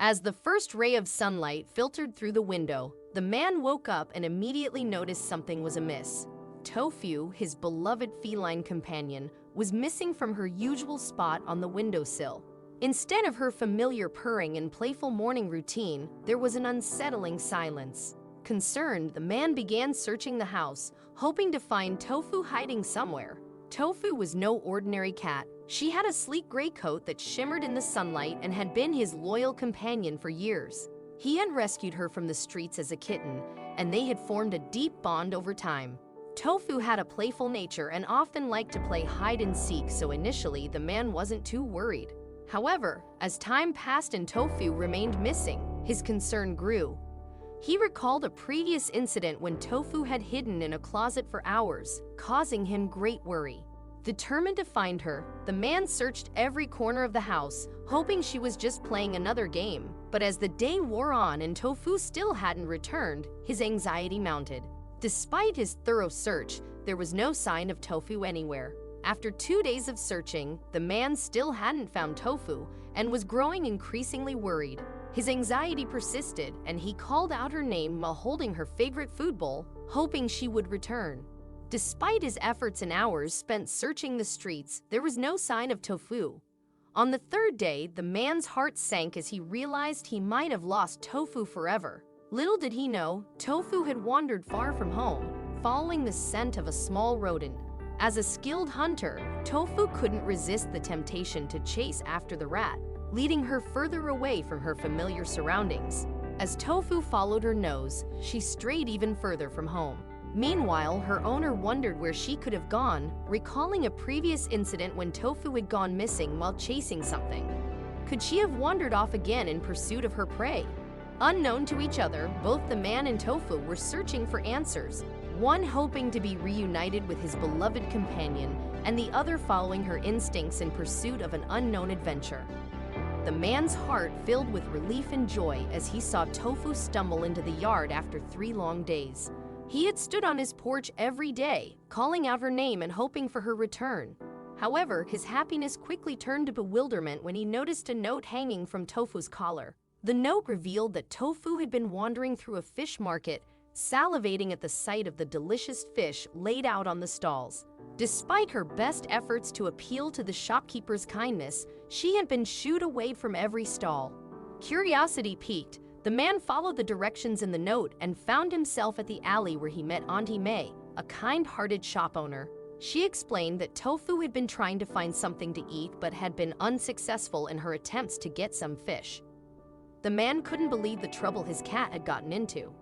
As the first ray of sunlight filtered through the window, the man woke up and immediately noticed something was amiss. Tofu, his beloved feline companion, was missing from her usual spot on the windowsill. Instead of her familiar purring and playful morning routine, there was an unsettling silence. Concerned, the man began searching the house, hoping to find Tofu hiding somewhere. Tofu was no ordinary cat. She had a sleek gray coat that shimmered in the sunlight and had been his loyal companion for years. He had rescued her from the streets as a kitten, and they had formed a deep bond over time. Tofu had a playful nature and often liked to play hide and seek, so initially the man wasn't too worried. However, as time passed and Tofu remained missing, his concern grew. He recalled a previous incident when Tofu had hidden in a closet for hours, causing him great worry. Determined to find her, the man searched every corner of the house, hoping she was just playing another game. But as the day wore on and Tofu still hadn't returned, his anxiety mounted. Despite his thorough search, there was no sign of Tofu anywhere. After 2 days of searching, the man still hadn't found Tofu and was growing increasingly worried. His anxiety persisted, and he called out her name while holding her favorite food bowl, hoping she would return. Despite his efforts and hours spent searching the streets, there was no sign of Tofu. On the third day, the man's heart sank as he realized he might have lost Tofu forever. Little did he know, Tofu had wandered far from home, following the scent of a small rodent. As a skilled hunter, Tofu couldn't resist the temptation to chase after the rat, leading her further away from her familiar surroundings. As Tofu followed her nose, she strayed even further from home. Meanwhile, her owner wondered where she could have gone, recalling a previous incident when Tofu had gone missing while chasing something. Could she have wandered off again in pursuit of her prey? Unknown to each other, both the man and Tofu were searching for answers, one hoping to be reunited with his beloved companion, and the other following her instincts in pursuit of an unknown adventure. The man's heart filled with relief and joy as he saw Tofu stumble into the yard after 3 long days. He had stood on his porch every day, calling out her name and hoping for her return. However, his happiness quickly turned to bewilderment when he noticed a note hanging from Tofu's collar. The note revealed that Tofu had been wandering through a fish market, salivating at the sight of the delicious fish laid out on the stalls. Despite her best efforts to appeal to the shopkeeper's kindness, she had been shooed away from every stall. Curiosity piqued, the man followed the directions in the note and found himself at the alley where he met Auntie May, a kind-hearted shop owner. She explained that Tofu had been trying to find something to eat but had been unsuccessful in her attempts to get some fish. The man couldn't believe the trouble his cat had gotten into.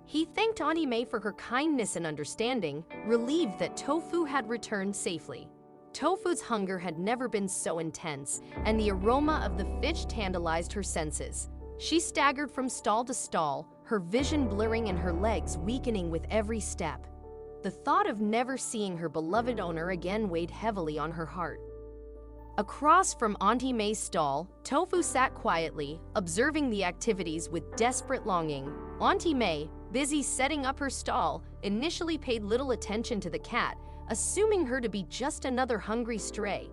He thanked Auntie May for her kindness and understanding, relieved that Tofu had returned safely. Tofu's hunger had never been so intense, and the aroma of the fish tantalized her senses. She staggered from stall to stall, her vision blurring and her legs weakening with every step. The thought of never seeing her beloved owner again weighed heavily on her heart. Across from Auntie May's stall, Tofu sat quietly, observing the activities with desperate longing. Auntie May, busy setting up her stall, initially paid little attention to the cat, assuming her to be just another hungry stray.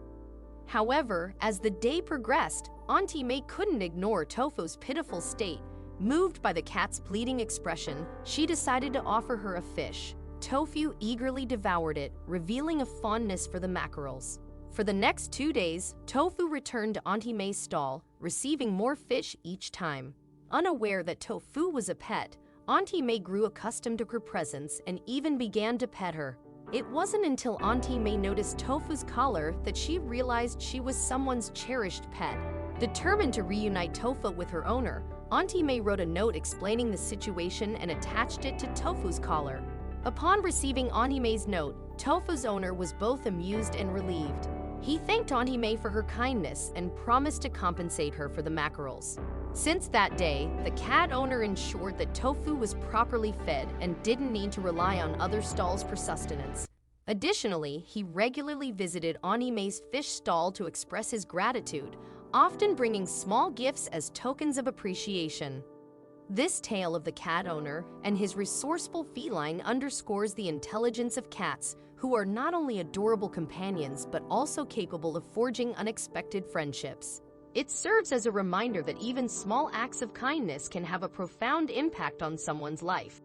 However, as the day progressed, Auntie May couldn't ignore Tofu's pitiful state. Moved by the cat's pleading expression, she decided to offer her a fish. Tofu eagerly devoured it, revealing a fondness for the mackerels. For the next 2 days, Tofu returned to Auntie May's stall, receiving more fish each time. Unaware that Tofu was a pet, Auntie May grew accustomed to her presence and even began to pet her. It wasn't until Auntie May noticed Tofu's collar that she realized she was someone's cherished pet. Determined to reunite Tofu with her owner, Auntie May wrote a note explaining the situation and attached it to Tofu's collar. Upon receiving Auntie May's note, Tofu's owner was both amused and relieved. He thanked Auntie May for her kindness and promised to compensate her for the mackerels. Since that day, the cat owner ensured that Tofu was properly fed and didn't need to rely on other stalls for sustenance. Additionally, he regularly visited Auntie May's fish stall to express his gratitude, often bringing small gifts as tokens of appreciation. This tale of the cat owner and his resourceful feline underscores the intelligence of cats, who are not only adorable companions but also capable of forging unexpected friendships. It serves as a reminder that even small acts of kindness can have a profound impact on someone's life.